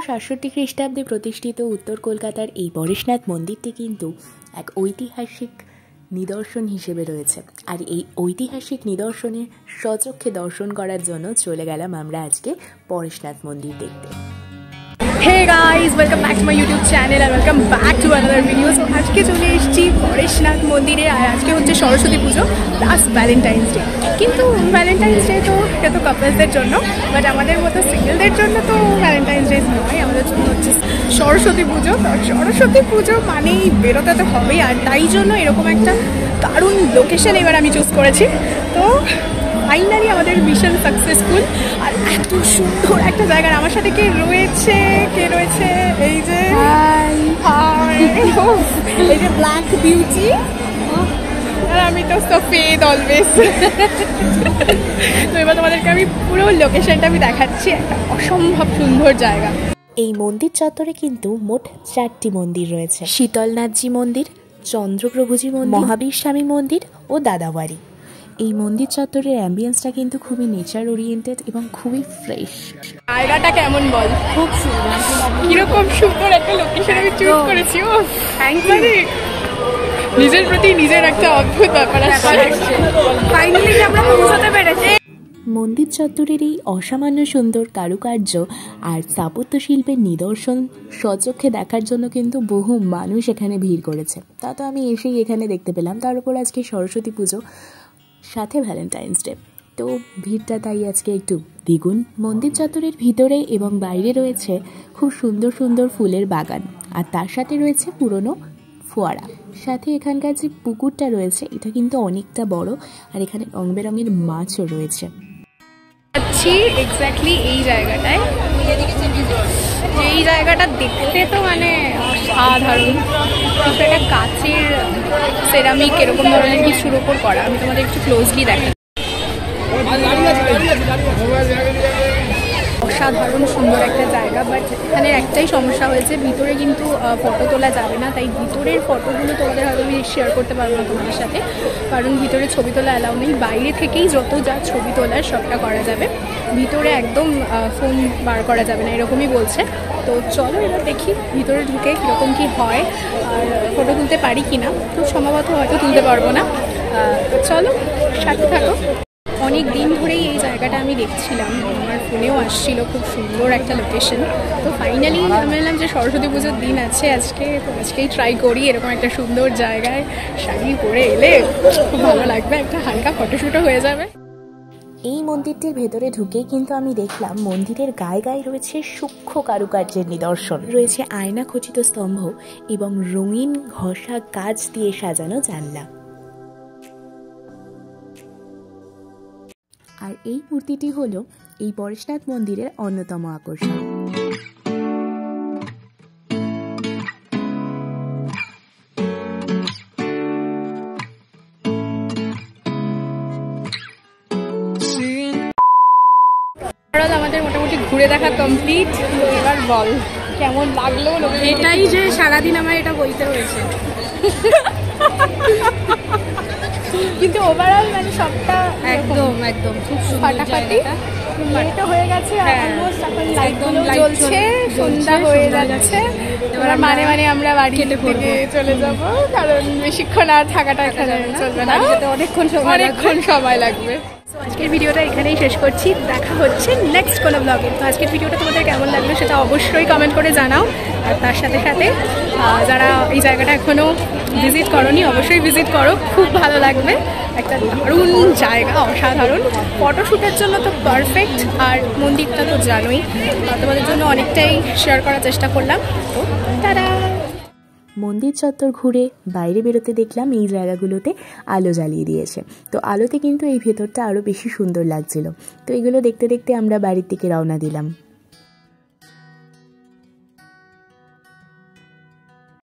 1767 খ্রিস্টাব্দে প্রতিষ্ঠিত উত্তর কলকাতার এই পরেশনাথ মন্দিরটি কিন্তু এক ঐতিহাসিক নিদর্শন হিসেবে রয়েছে। আর এই ঐতিহাসিক নিদর্শনের স্বচক্ষে দর্শন করার জন্য চলে গেলাম আমরা আজকে পরেশনাথ মন্দির দেখতে। Hey guys, welcome back to my YouTube channel and welcome back to another video. So আজকে চলে এসেছি পরেশনাথ মন্দিরে আর আজকে হচ্ছে সরস্বতী পুজো প্লাস ভ্যালেন্টাইন্স ডে। কিন্তু ভ্যালেন্টাইন্স ডে তো এটা তো কাপলসদের জন্য, বাট আমাদের মতো সিঙ্গেলদের জন্য তো ভ্যালেন্টাইন্স ডে নয়, আমাদের জন্য হচ্ছে সরস্বতী পুজো। তো সরস্বতী পুজো মানেই বেরোতে তো হবেই, আর তাই জন্য এরকম একটা দারুণ লোকেশন এবার আমি চুজ করেছি। তো ফাইনালি আমাদের মিশন সাকসেসফুল। আর এত সুন্দর একটা জায়গা, আমার সাথে কে রয়েছে এই যে এই যে ব্ল্যাক বিউটি, আর আমি তো সফেদ অলওয়েজ। তো এবার তোমাদেরকে আমি পুরো লোকেশনটা আমি দেখাচ্ছি, একটা অসম্ভব সুন্দর জায়গা। এই মন্দির চত্বরে কিন্তু মোট 4টি মন্দির রয়েছে: শীতলনাথজি মন্দির, চন্দ্রপ্রভুজি মন্দির, মহাবীর স্বামী মন্দির ও দাদাবাড়ি। এই মন্দির চত্বরের অ্যাম্বিয়েন্সটা কিন্তু খুবই নেচার ওরিয়েন্টেড এবং খুবই ফ্রেশ। জায়গাটা কেমন বল? খুব সুন্দর, কিরকম সুন্দর একটা লোকেশন আমি চুজ করেছি। ও থ্যাংক ইউ। নিজের প্রতি নিজের একটা অদ্ভুত ব্যাপার আছে, ফাইনালি আমরা পৌঁছাতে পেরেছি। মন্দির চত্বরের এই অসামান্য সুন্দর কারুকার্য আর স্থাপত্য শিল্পের নিদর্শন স্বচক্ষে দেখার জন্য কিন্তু বহু মানুষ এখানে ভিড় করেছে। তা তো আমি এসেই এখানে দেখতে পেলাম, তার উপর আজকে সরস্বতী পুজো সাথে ভ্যালেন্টাইন্স ডে, তো ভিড়টা তাই আজকে একটু দ্বিগুণ। মন্দির চত্বরের ভিতরে এবং বাইরে রয়েছে খুব সুন্দর সুন্দর ফুলের বাগান, আর তার সাথে রয়েছে পুরনো ফোয়ারা। সাথে এখানকার যে পুকুরটা রয়েছে এটা কিন্তু অনেকটা বড়, আর এখানে রং বেরঙের মাছও রয়েছে। এক্স্যাক্টলি এই জায়গাটায়, এই জায়গাটা দেখতে তো মানে অসাধারণ। একটা কাচের সেরামিক এরকম ধরনের কিছুর ওপর করা, আমি তোমাদের একটু ক্লোজলি দেখাই। অসাধারণ সুন্দর একটা জায়গা, বাট এখানে একটাই সমস্যা হয়েছে, ভিতরে কিন্তু ফটো তোলা যাবে না। তাই ভিতরের ফটোগুলো তোমাদের হয়তো আমি শেয়ার করতে পারবো না তোমাদের সাথে, কারণ ভিতরে ছবি তোলা অ্যালাউ নেই। বাইরে থেকেই যত যা ছবি তোলার সবটা করা যাবে, ভিতরে একদম ফোন বার করা যাবে না এরকমই বলছে। তো চলো এবার দেখি ভিতরে ঢুকে কীরকম কী হয়, আর ফটো তুলতে পারি কি না। খুব সম্ভবত হয়তো তুলতে পারবো না, তো চলো সাথে থাকো। অনেক দিন ধরেই এই জায়গাটা আমি দেখছিলাম, আমার ফোনেও আসছিল খুব সুন্দর একটা লোকেশন। তো ফাইনালি আমি বললাম যে সরস্বতী পুজোর দিন আছে আজকেই ট্রাই করি এরকম একটা সুন্দর জায়গায় শাড়ি পরে এলে খুব ভালো লাগবে, একটা হালকা ফটোশ্যুটও হয়ে যাবে। এই মন্দিরটির ভেতরে ঢুকেই কিন্তু আমি দেখলাম মন্দিরের গায়ে গায়ে রয়েছে সূক্ষ্ম কারুকার্যের নিদর্শন, রয়েছে আয়না খচিত স্তম্ভ এবং রঙিন ঘষা কাচ দিয়ে সাজানো জানলা। আর এই মূর্তিটি হলো এই পরেশনাথ মন্দিরের অন্যতম আকর্ষণ। আমাদের মোটামুটি ঘুরে দেখা কমপ্লিট। এবার বল কেমন লাগলো? এটাই যে সারাদিন আমার এটা বলতে হয়েছে, কিন্তু ওভারঅল মানে সবটা একদম খুব ফাটাফাটি এটা হয়ে গেছে। অলমোস্ট এখন লাইটগুলো জ্বলছে, সন্ধ্যা হয়ে যাচ্ছে। এবার মানে আমরা বাড়ি থেকে চলে যাব, কারণ বেশিক্ষণ আর থাকাটা এখানে চলবে না, অনেকক্ষণ সময় লাগবে। আজকের ভিডিওটা এখানেই শেষ করছি, দেখা হচ্ছে নেক্সট কোনো ব্লগে। তো আজকের ভিডিওটা তোমাদের কেমন লাগলো সেটা অবশ্যই কমেন্ট করে জানাও। আর তার সাথে সাথে যারা এই জায়গাটা এখনও ভিজিট করোনি অবশ্যই ভিজিট করো, খুব ভালো লাগবে। একটা দারুণ জায়গা, অসাধারণ, ফটোশ্যুটের জন্য তো পারফেক্ট। আর মন্দিরটা তো জানোই, তোমাদের জন্য অনেকটাই শেয়ার করার চেষ্টা করলাম। তো তারা মন্দির চত্বর ঘুরে বাইরে বেরোতে দেখলাম এই জায়গাগুলোতে আলো জ্বালিয়ে দিয়েছে, তো আলোতে কিন্তু এই ভেতরটা আরও বেশি সুন্দর লাগছিল। তো এগুলো দেখতে দেখতে আমরা বাড়ির দিকে রওনা দিলাম।